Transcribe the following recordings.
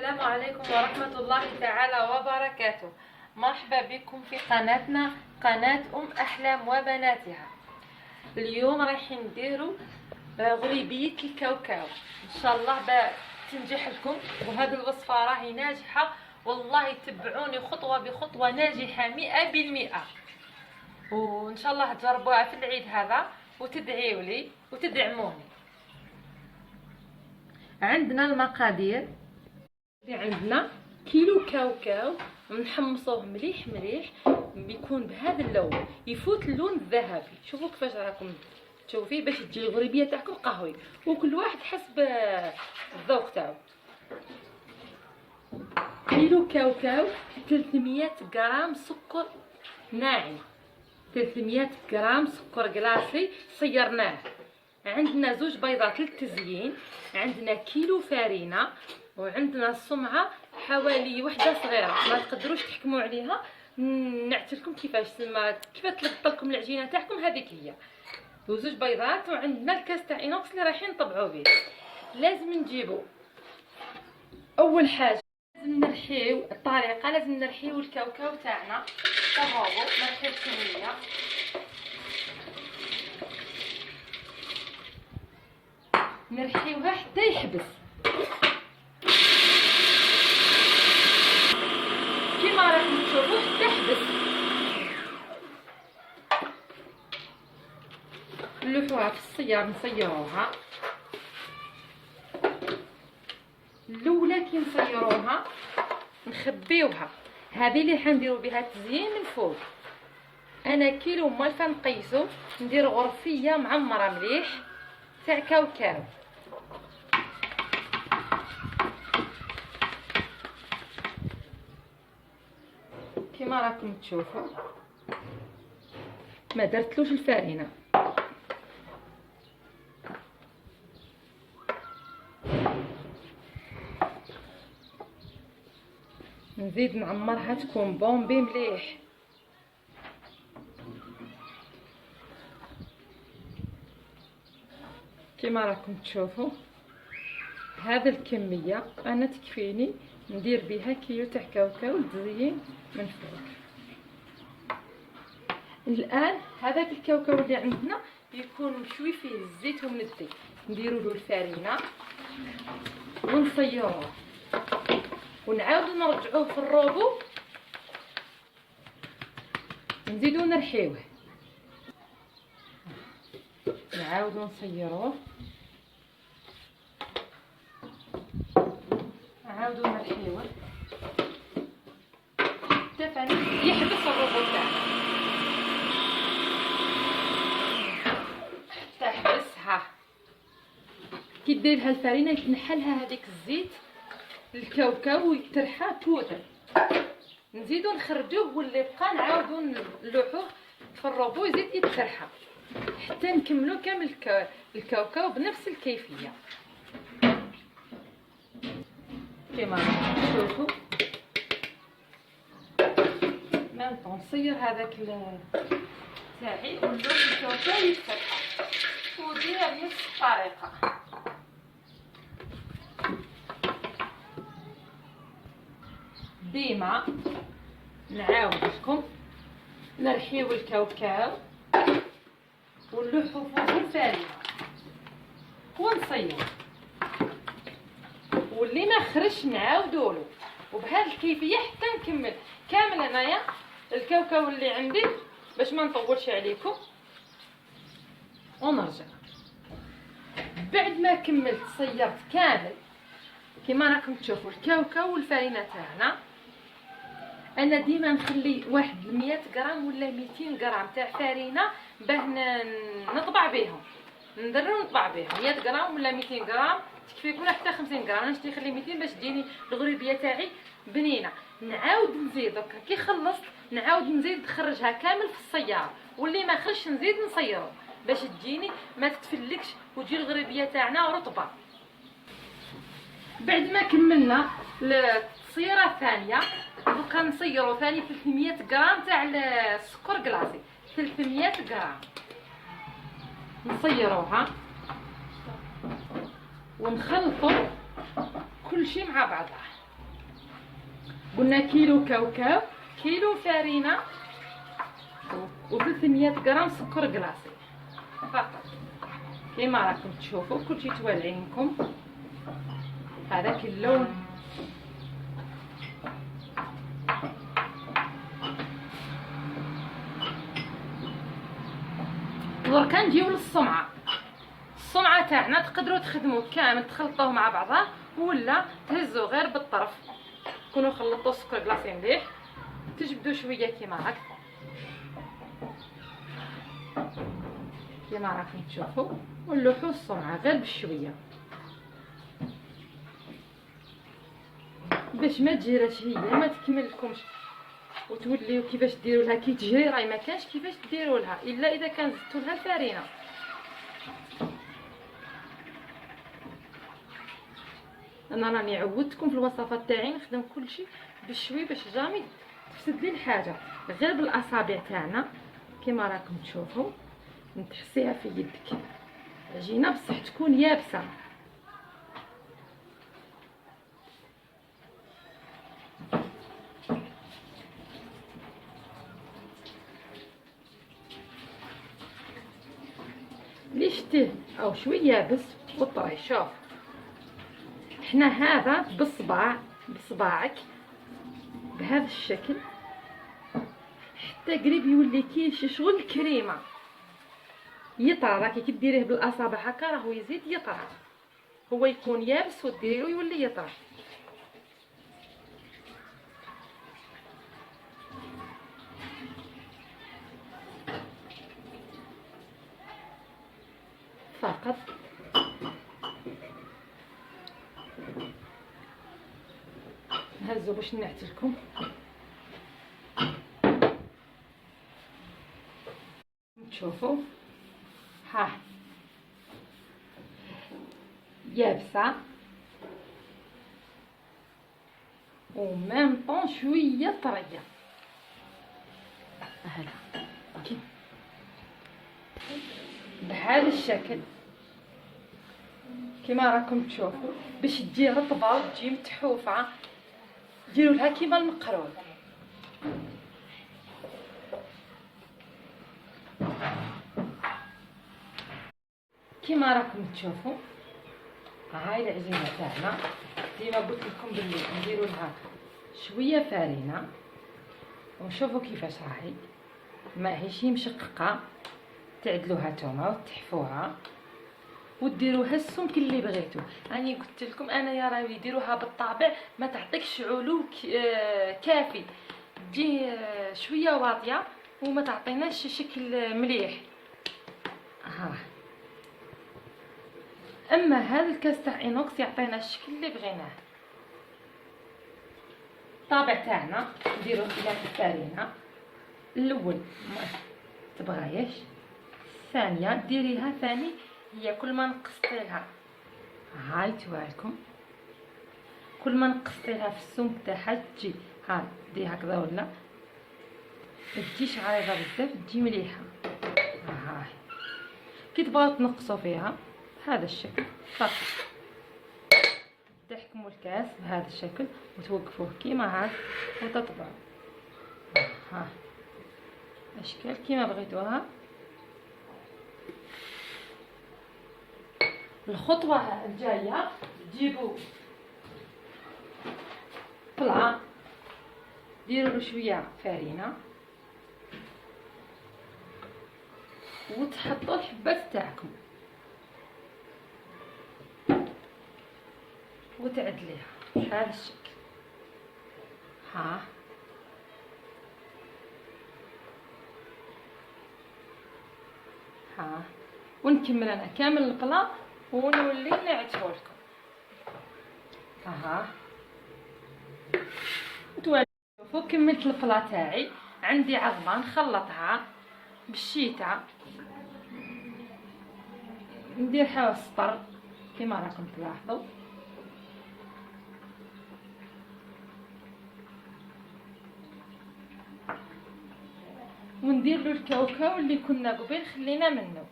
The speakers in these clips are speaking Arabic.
السلام عليكم ورحمة الله تعالى وبركاته. مرحبا بكم في قناتنا، قناة أم أحلام وبناتها. اليوم رايحين نديروا غريبية الكاوكاو، إن شاء الله تنجح لكم. وهذه الوصفة راهي ناجحة والله، تبعوني خطوة بخطوة، ناجحة 100%. وإن شاء الله تجربوها في العيد هذا وتدعيوا لي وتدعموني. عندنا المقادير، عندنا كيلو كاوكاو نحمصوه مليح مليح، بيكون بهذا اللون، يفوت اللون الذهبي. شوفوا كيفاش راكم تشوفي باش تجي الغريبيه تاعكم قهوي، وكل واحد حسب الذوق تاعو. كيلو كاوكاو 300 غرام سكر ناعم، 300 غرام سكر كلاصي صيرناه. عندنا زوج بيضات للتزيين، عندنا كيلو فارينه، وعندنا الصمعه حوالي وحده صغيره، ما تقدروش تحكموا عليها. نعتلكم كيفاش تلقط لكم العجينه تاعكم، هذيك هي. وزوج بيضات، وعندنا الكاس تاع اينوكس اللي رايحين نطبعوا به. لازم نجيبوا اول حاجه، لازم نرحيو الطريقه، لازم نرحيو الكاوكاو تاعنا. تهاو نرحيو الكميه، نرحيوها حتى يحبس. كيما راكم تشوفوا حتى يحبس. نلوحوها في الصيار، نصيروها. الاولى كي نصيروها نخبيوها، هذه اللي حنديروا بها التزيين من فوق. انا كيلو مالفه نقيسو، ندير غرفيه معمره مليح تاع كاوكاو. كما راكم تشوفوا ما درتلوش الفارينه. نزيد نعمرها تكون بومبي مليح. كما راكم تشوفوا هذا الكميه انا تكفيني ندير بها كيلو تاع كاوكاو تزيين من فوق. الان هذاك الكاوكاو اللي عندنا يكون مشوي فيه الزيت ومندي، نديروا له الفارينه ونصيروه، ونعاودوا نرجعوه في الروبو، نزيدوا نرحيوه، نعاودوا نصيروه، نعاودوا نرحيوه حتى فاني يحبس الروبو تاعنا، حتى يحبسها. كي ديرها الفارينه يتنحلها هذيك الزيت الكاوكاو ويترحى توتر، نزيدو نخرجوه، واللي بقى نعاودو نلوحوه في الروبو يزيد يترحى حتى نكملو كامل الكاوكاو بنفس الكيفيه. كما تشوفوا مانطون نصير هذاك تاعي ونلوح الكاوكاو يترحى، وديرها بنفس الطريقه. ديما نعاود لكم نرحيو الكاوكاو ونلوحو فوق الفارينه ونصير، واللي ما خرجش نعاودو له، وبهذه الكيفيه حتى نكمل كامل انايا الكاوكاو اللي عندي باش ما نطولش عليكم. ونرجع بعد ما كملت صيرت كامل كما راكم تشوفوا الكاوكاو والفارينه تاعنا. انا ديما نخلي واحد 100 غرام ولا 200 غرام تاع فارينه باه نطبع بهم، ندرو نطبع بهم 100 غرام ولا 200 غرام تكفيكم، حتى 50 غرام. انا نشتي نخلي 200 باش تجيني الغريبيه تاعي بنينه. نعاود نزيد دوكا كي خلصت نعاود نزيد نخرجها كامل في السياره، واللي ما خرجش نزيد نصيره باش تجيني ما تتفلكش وتجي الغريبيه تاعنا رطبه. بعد ما كملنا التصيره الثانيه، دوكا نصيروا ثاني 300 غرام تاع السكر كلاصي، 300 غرام نصيروها ونخلطوا كل شيء مع بعضها. قلنا كيلو كاوكاو، كيلو فرينه، و 300 غرام سكر كلاصي فقط. كيما راكم تشوفوا كلشي توالعينكم. هذاك اللون. دركا نجيو للصمعه. الصمعه تاعنا تقدروا تخدموا كامل تخلطوه مع بعضه، ولا تهزوا غير بالطرف. كونوا خلطوا السكر كلاصي مليح، تجبدوا شويه كيما هكا كيما راكم تشوفوا، ونلوحوا الصمعه غير بشويه باش ما تجيراش هي ما تكملكمش وتوليو كيفاش ديروا لها كي تجري. راهي ما كانش كيفاش ديروا لها الا اذا كان زدتوا لها الفرينه. انا راني عودتكم في الوصفات تاعي نخدم كلشي بشوي باش جامي تفسد لي الحاجه. غير بالاصابع تاعنا كيما راكم تشوفوا نتحسيها في يدك. العجينه بصح تكون يابسه. اللي شتيه او شويه يابس وطري. شوف حنا هذا بصباعك بهذا الشكل حتى قريب يولي كي شغل الكريمه يطرى. راكي كي ديريه بالاصابع هكا راهو يزيد يطرى. هو يكون يابس وديريه يولي يطرى. فقط نهزو باش نعتلكم. تشوفوا ها يابسه وميم طون شويه طريه. هلا بهذا الشكل كما راكم تشوفوا. باش تجي رطبه وتجي متحوفه ديروا لها كيما المقرود. كيما راكم تشوفوا هاي العجينه تاعنا. ديما قلت لكم بلي نديروا لها شويه فرينه ونشوفوا كيفاش راهي ماهيش مشققه. تعدلوها تومه وتحفوها وديروها السمك اللي بغيتو. راني قلت لكم انا يا راهي ديروها بالطابع ما تعطيكش علو كافي، تجي شويه واطيه وما تعطيناش شكل مليح. ها اما هذا الكاس تاع اينوكس يعطينا الشكل اللي بغيناه. الطابع تاعنا نديرو الى الفرينه. الاول ما تبغايش، الثانيه ديريها ثاني هي كل ما نقصتي لها. هاي توالكم كل ما نقصتي لها في السمك تاعها تجي ها دي هكذا ولا تجيش عريضه بزاف تجي مليحه. هاي كي تبغاو تنقصوا فيها بهذا الشكل فقط تحكموا الكاس بهذا الشكل وتوقفوه كيما هاك وتطبعوا. ها اشكال كيما بغيتوها. الخطوه الجايه تجيبوا طلعه ديروا له شويه فرينه وتحطوا الحبات تاعكم وتعدليها بهذا الشكل. ها ونكمل انا كامل البلا ونولي نعتفو لكم. شوفوا كملت البلا تاعي. عندي عظمه نخلطها بالشيته ندير حوا سطر كما راكم تلاحظوا. وندير له الكاوكاو اللي كنا قبل خلينا منه.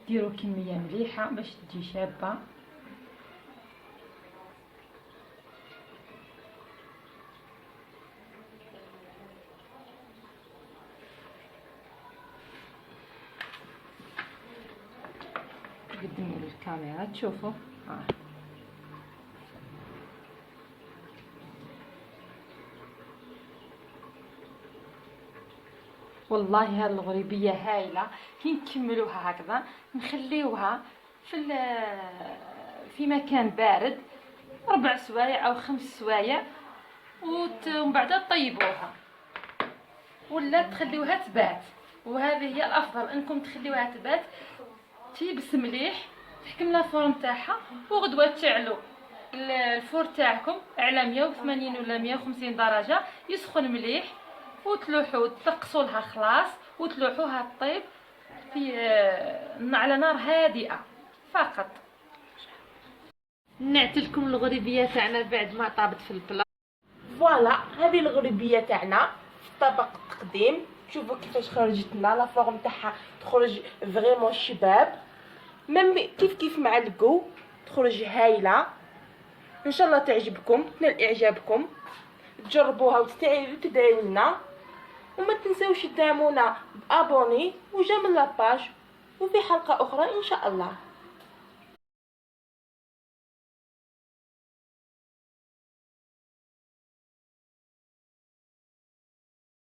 ديروا كميه مليحه باش تجي شابه. تشوفوا. والله هاد الغريبيه هايله. كي نكملوها هكذا نخليوها في مكان بارد 4 سوايع او 5 سوايع، ومن بعد طيبوها ولا تخليوها تبات. وهذه هي الافضل، انكم تخليوها تبات تيبس مليح، تحكم الفرن تاعها، وغدوه تشعلوا الفور تاعكم على 180 ولا 150 درجه يسخن مليح، وتلوحوا تقصوا لها خلاص، وتلوحوها طيب في على نار هادئه فقط. نعتلكم الغريبيه تاعنا بعد ما طابت في البلا. فوالا هذه الغريبيه تاعنا في طبق التقديم. شوفوا كيفاش خرجت لنا لا فورم تاعها، تخرج فريمون شباب، ميم كيف مع الكو تخرج هايله. ان شاء الله تعجبكم، تنال اعجابكم، تجربوها وتدعيو لنا، وما تنساوش تدعمونا بابوني وجيم لاباج، وفي حلقه اخرى ان شاء الله.